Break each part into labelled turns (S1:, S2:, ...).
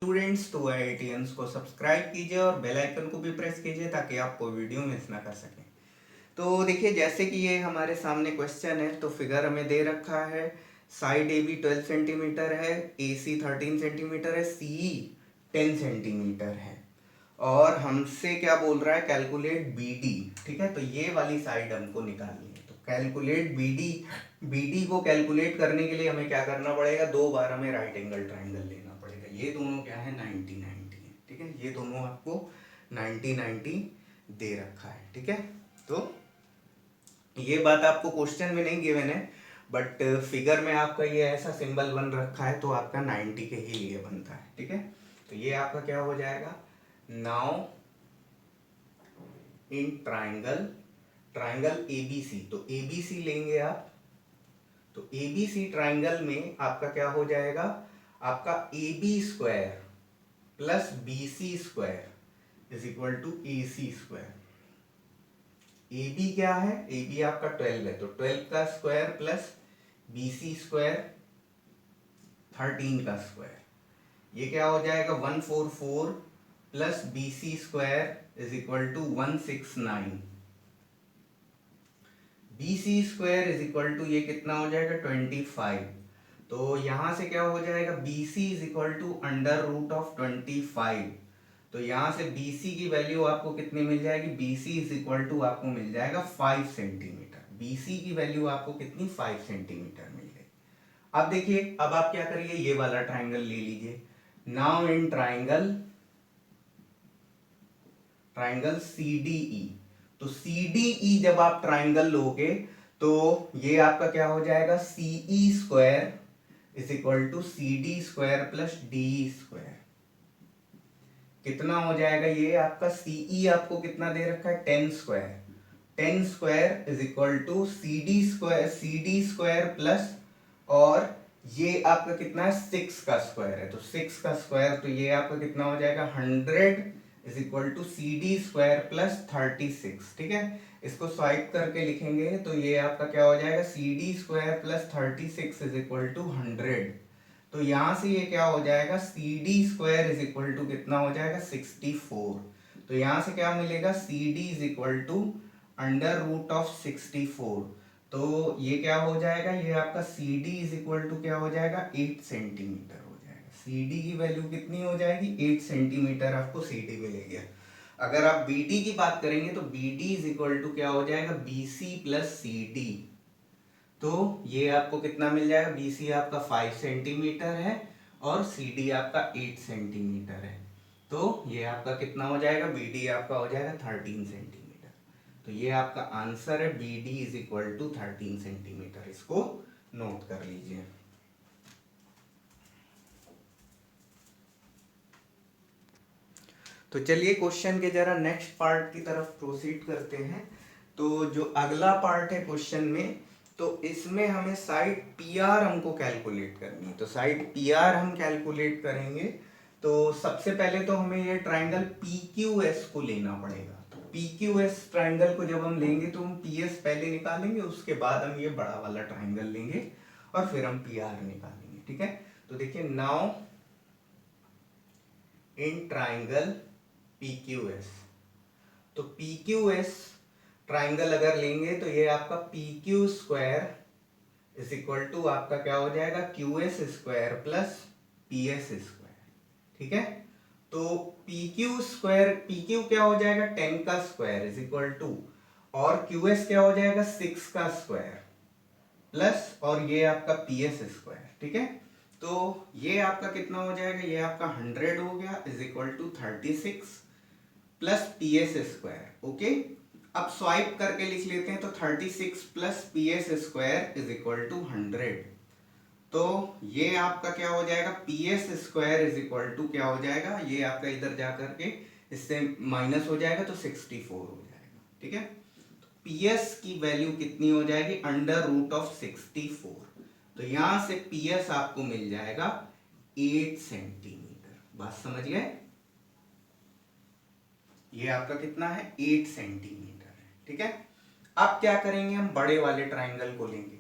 S1: Students तो IITians को subscribe कीजिए और बेल आइकन को भी प्रेस कीजिए ताकि आपको वीडियो मिस ना कर सके। तो देखिए, जैसे कि ये हमारे सामने क्वेश्चन है तो फिगर हमें दे रखा है। साइड ए बी 12 सेंटीमीटर है, ए सी 13 सेंटीमीटर है, सी 10 सेंटीमीटर है और हमसे क्या बोल रहा है, कैलकुलेट बी डी। ठीक है, तो ये वाली साइड हमको निकालनी है। तो calculate B D, B D को कैलकुलेट करने के लिए हमें क्या करना पड़ेगा, दो बार हमें राइट एंगल ट्राइंगल लेना पड़ेगा। ये दोनों क्या है, 90 90 है। ठीक है, ये दोनों आपको 90 90 दे रखा है। ठीक है, तो ये बात आपको क्वेश्चन में नहीं गिवन है, बट फिगर में आपका ये ऐसा सिंबल बन रखा है तो आपका 90 के ही लिए बनता है। ठीक है, तो ये आपका क्या हो जाएगा, now in triangle, triangle ABC, तो एबीसी लेंगे आप। तो एबीसी ट्राइंगल में आपका क्या हो जाएगा, आपका A B square plus B C square is equal to A C square. A B क्या है, ए बी आपका 12 है, तो 12 का square plus B C square 13 का स्क्वायर, ये क्या हो जाएगा 144 plus B C square is equal to 169। B C square is equal to ये कितना हो जाएगा 25। तो यहां से क्या हो जाएगा, B C is equal to under root of 25। तो यहां से बी सी की वैल्यू आपको कितनी मिल जाएगी, B C is equal to आपको मिल जाएगा 5 सेंटीमीटर। बी सी की वैल्यू आपको कितनी, 5 सेंटीमीटर मिल गई। अब देखिए, अब आप क्या करिए, ये वाला ट्राइंगल ले लीजिए। Now in triangle, triangle C D E, तो सी डी ई जब आप ट्राइंगल लोगे तो ये आपका क्या हो जाएगा, C E square is equal to C D square plus D square. कितना हो जाएगा, ये आपका सीई आपको कितना दे रखा है, 10 square. 10 square is equal to C D square plus, और ये आपका कितना है, 6 का स्क्वायर है, तो 6 का स्क्वायर, तो ये आपका कितना हो जाएगा 100 is equal to C D square plus 36। ठीक है, इसको स्वाइप करके लिखेंगे तो ये आपका क्या हो जाएगा, C D square plus 36 is equal to 100। तो यहां से ये क्या हो जाएगा, C D square is equal to कितना हो जाएगा 64। तो यहां से क्या मिलेगा, C D is equal to under root of 64। तो ये क्या हो जाएगा, ये आपका C D is equal to क्या हो जाएगा 8 सेंटीमीटर हो जाएगा। सी डी की वैल्यू कितनी हो जाएगी, 8 सेंटीमीटर आपको सी डी मिलेगी। अगर आप बी डी की बात करेंगे तो B D is equal to क्या हो जाएगा, B C plus C D. तो ये आपको कितना मिल जाएगा, बी सी आपका 5 सेंटीमीटर है और सी डी आपका 8 सेंटीमीटर है। तो ये आपका कितना हो जाएगा, बी डी आपका हो जाएगा 13 सेंटीमीटर। तो ये आपका आंसर है, B D is equal to 13 centimetre. इसको नोट कर लीजिए। तो चलिए क्वेश्चन के जरा नेक्स्ट पार्ट की तरफ प्रोसीड करते हैं। तो जो अगला पार्ट है क्वेश्चन में, तो इसमें हमें साइड पी आर हमको कैलकुलेट करनी है। तो साइड पी आर हम कैलकुलेट करेंगे। तो सबसे पहले तो हमें ये ट्राइंगल पी क्यू एस को लेना पड़ेगा। तो पी क्यू एस ट्राइंगल को जब हम लेंगे तो हम पी एस पहले निकालेंगे, उसके बाद हम ये बड़ा वाला ट्राइंगल लेंगे और फिर हम पी आर निकालेंगे। ठीक है, तो देखिए, now in triangle P Q S, तो पी क्यू एस ट्राइंगल अगर लेंगे तो ये आपका P Q square is equal to आपका क्या हो जाएगा, Q S square plus P S square. ठीक है, तो P Q square, P Q क्या हो जाएगा 10 का स्क्वायर इज इक्वल टू, और क्यू एस क्या हो जाएगा 6 का स्क्वायर प्लस, और ये आपका पी एस स्क्वायर। ठीक है, तो ये आपका कितना हो जाएगा, ये आपका 100 हो गया is equal to 36 plus P S square. Okay, अब स्वाइप करके लिख लेते हैं। तो 36 plus P S square is equal to 100। तो ये आपका क्या हो जाएगा, P S square is equal to क्या हो जाएगा, ये आपका इधर जा करके इससे माइनस हो जाएगा तो 64 हो जाएगा। ठीक है, तो पी एस की वैल्यू कितनी हो जाएगी, अंडर रूट ऑफ 64। तो यहां से पी एस आपको मिल जाएगा 8 सेंटीमीटर। बात समझ गए, ये आपका कितना है 8 सेंटीमीटर है। ठीक है, अब क्या करेंगे, हम बड़े वाले ट्राइंगल को लेंगे।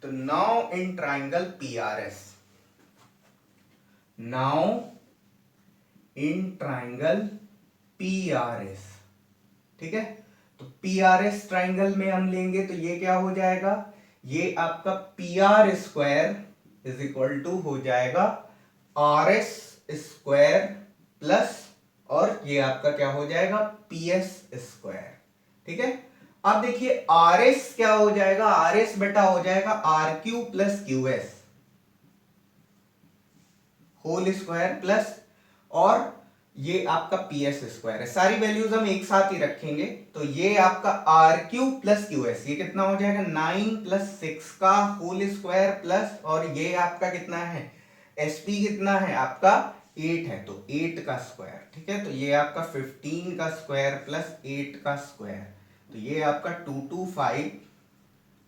S1: तो now in triangle P R S, now in triangle P R S. ठीक है, तो पी आर एस ट्राइंगल में हम लेंगे तो ये क्या हो जाएगा, ये आपका P R square is equal to हो जाएगा आर एस स्क्वायर प्लस, और ये आपका क्या हो जाएगा पी एस स्क्वायर। ठीक है, अब देखिए आर एस क्या हो जाएगा, आर एस बेटा हो जाएगा R Q plus Q S whole square plus, और ये आपका पी एस स्क्वायर है। सारी वैल्यूज हम एक साथ ही रखेंगे, तो ये आपका R Q plus Q S, ये कितना हो जाएगा 9 प्लस 6 का होल स्क्वायर प्लस, और ये आपका कितना है एस पी कितना है आपका 8 है, तो 8 का स्क्वायर। ठीक है, तो ये आपका 15 का स्क्वायर प्लस 8 का स्क्वायर, तो ये आपका 225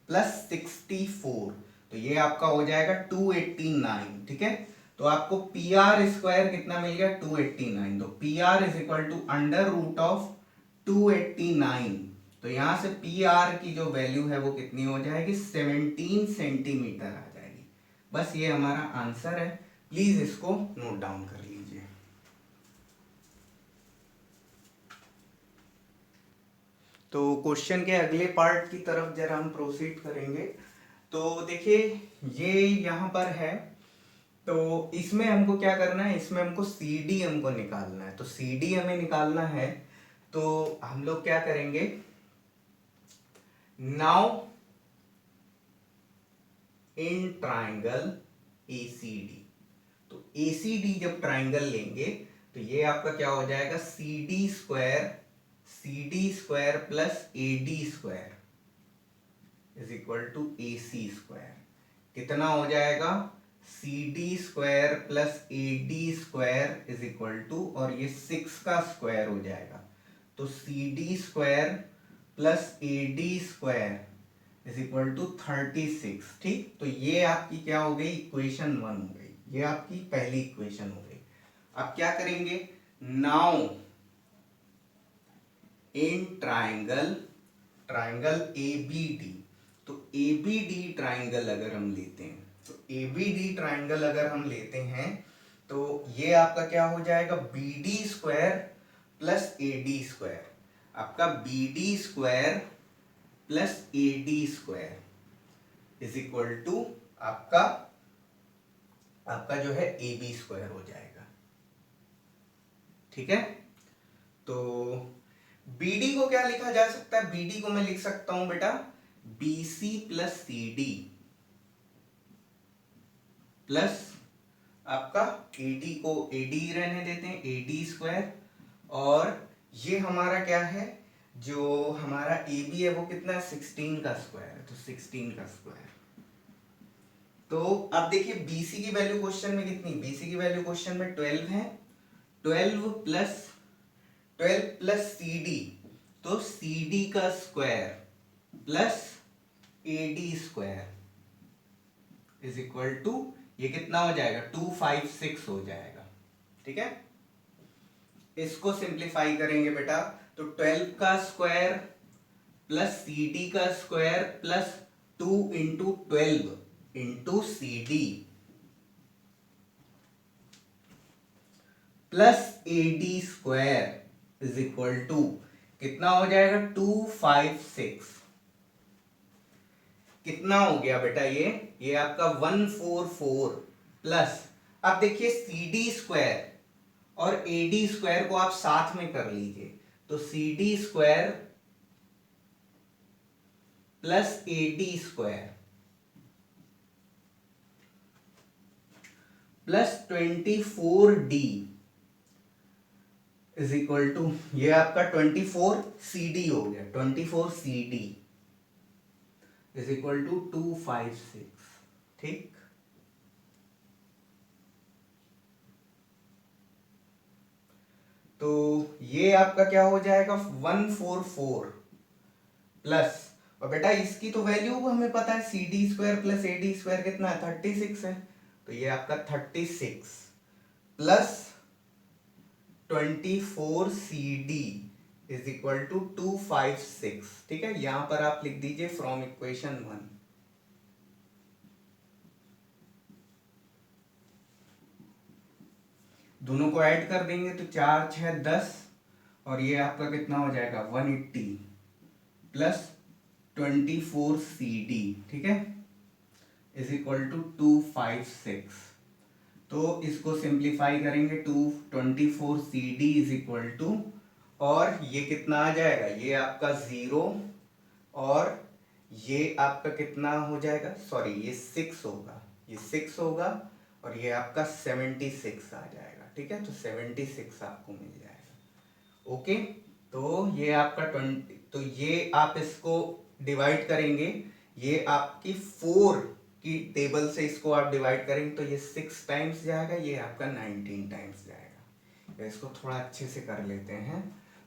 S1: प्लस 64, तो ये आपका हो जाएगा 289। ठीक है, तो आपको पी आर स्क्वायर कितना मिल गया 289, तो P R is equal to under root of 289, तो यहां से पी आर की जो वैल्यू है वो कितनी हो जाएगी 17 सेंटीमीटर आ जाएगी। बस ये हमारा आंसर है, प्लीज इसको नोट डाउन कर लीजिए। तो क्वेश्चन के अगले पार्ट की तरफ जरा हम प्रोसीड करेंगे। तो देखिए ये यहाँ पर है, तो इसमें हमको क्या करना है, इसमें हमको सी डी हमको निकालना है, तो सी डी हमें निकालना है, तो हम लोग क्या करेंगे, नाउ इन ट्राइंगल एसीडी, तो एसीडी जब ट्राइंगल लेंगे तो ये आपका क्या हो जाएगा C D square plus A D square is equal to A C square, कितना हो जाएगा C D square plus A D square is equal to, और ये 6 का स्क्वायर हो जाएगा, तो C D square plus A D square is equal to 36। ठीक, तो ये आपकी क्या हो गई इक्वेशन 1 हो गई, ये आपकी पहली इक्वेशन हो गई। अब क्या करेंगे, now in triangle A B D, तो ए बी डी ट्राइंगल अगर हम लेते हैं, तो ए बी डी ट्राइंगल अगर हम लेते हैं तो ये आपका क्या हो जाएगा B D square plus A D square, आपका B D square plus A D square is equal to आपका जो है ए बी स्क्वायर हो जाएगा। ठीक है, तो BD को क्या लिखा जा सकता है, BD को मैं लिख सकता हूं बेटा BC plus C D plus आपका AD को AD रहने देते हैं AD स्क्वायर, और ये हमारा क्या है जो हमारा AB है वो कितना है 16 का स्क्वायर है, तो 16 का स्क्वायर। तो अब देखिए BC की वैल्यू क्वेश्चन में कितनी, BC की वैल्यू क्वेश्चन में 12 है, 12 प्लस सी डी, तो सी डी का square plus A D square is equal to, ये कितना हो जाएगा 256 हो जाएगा। ठीक है, इसको सिंप्लीफाई करेंगे बेटा, तो 12 का स्क्वायर प्लस सी डी का square plus 2 into 12 into C D plus A D square is equal to कितना हो जाएगा 256, कितना हो गया बेटा ये आपका 144 प्लस, अब देखिए सी डी स्क्वायर और ए डी स्क्वायर को आप साथ में कर लीजिए, तो C D square plus A D square plus 24D is equal to, ये आपका 24CD हो गया, 24CD इज इक्वल टू 256। ठीक, तो ये आपका क्या हो जाएगा 144 प्लस, और बेटा इसकी तो वैल्यू हमें पता है C D square plus A D square कितना है 36 है, तो ये आपका 36 plus 24CD is equal to 256। ठीक है, यहां पर आप लिख दीजिए फ्रॉम इक्वेशन 1। दोनों को ऐड कर देंगे तो 4 6 10, और ये आपका कितना हो जाएगा 180 प्लस 24CD, ठीक है, इज इक्वल टू 256। तो इसको सिंप्लीफाई करेंगे, 224CD इज इक्वल टू, और ये कितना आ जाएगा, ये आपका 0, और ये आपका कितना हो जाएगा, सॉरी ये 6 होगा, ये 6 होगा, और ये आपका 76 आ जाएगा, ठीक है, तो 76 आपको मिल जाएगा। ओके, तो ये आपका 20, तो ये आप इसको डिवाइड करेंगे, ये आपकी 4 की टेबल से इसको आप डिवाइड करेंगे तो ये 6 टाइम्स जाएगा, ये आपका 19 टाइम्स जाएगा। इसको थोड़ा अच्छे से कर लेते हैं,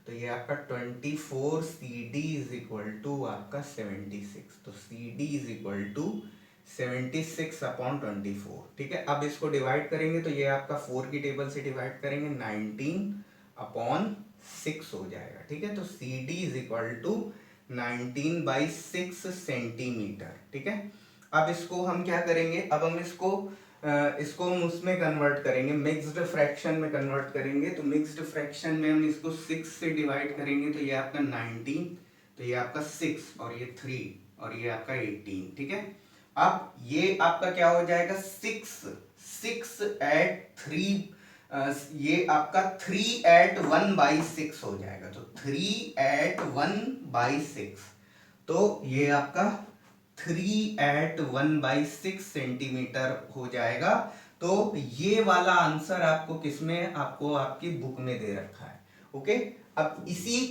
S1: तो ये आपका 24CD इज इक्वल टू आपका 76, तो CD is equal to 76 upon 24, ठीक है। अब इसको डिवाइड करेंगे तो ये आपका 4 की टेबल से डिवाइड करेंगे 19 अपॉन 6 हो जाएगा, ठीक है, तो CD is equal to 19/6 centimetre, ठीक है। अब इसको हम क्या करेंगे, अब हम इसको हम उसमें कन्वर्ट करेंगे, मिक्स्ड फ्रैक्शन में कन्वर्ट करेंगे। तो मिक्स्ड फ्रैक्शन में हम इसको 6 से डिवाइड करेंगे, तो ये आपका 19, तो ये आपका 6, और ये 3, और ये आपका 18, ठीक है। अब ये आपका क्या हो जाएगा, 6 एट 3, ये आपका 3 एट 1/6 हो जाएगा, तो 3 एट 1/6, तो ये आपका 3 एट 1/6 सेंटीमीटर हो जाएगा। तो ये वाला आंसर आपको किसमें, आपको आपकी बुक में दे रखा है। ओके, अब इसी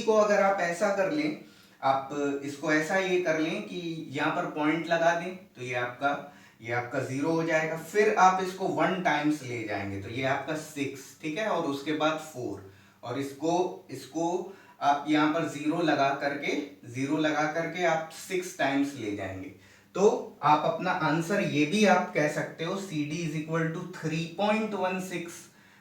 S1: को अगर आप ऐसा कर लें, आप इसको ऐसा ये कर लें कि यहाँ पर पॉइंट लगा दें, तो ये आपका 0 हो जाएगा। फिर आप इसको 1 टाइम्स ले जाएंगे, तो ये आपका 6, ठीक है, और उसके बाद 4, और इसको आप यहाँ पर 0 लगा करके आप 6 टाइम्स ले जाएंगे। तो आप अपना आंसर ये भी आप कह सकते हो, CD is equal to 3.16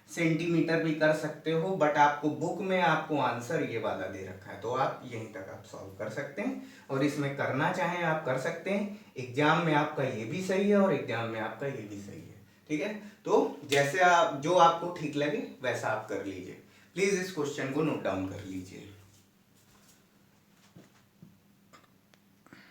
S1: centimetre भी कर सकते हो, बट आपको बुक में आपको आंसर ये वाला दे रखा है, तो आप यहीं तक आप सॉल्व कर सकते हैं, और इसमें करना चाहें आप कर सकते हैं। एग्जाम में आपका ये भी सही है और एग्जाम में आपका ये भी सही है, ठीक है। तो जैसे आप, जो आपको ठीक लगे वैसा आप कर लीजिए। प्लीज इस क्वेश्चन को नोट डाउन कर लीजिए।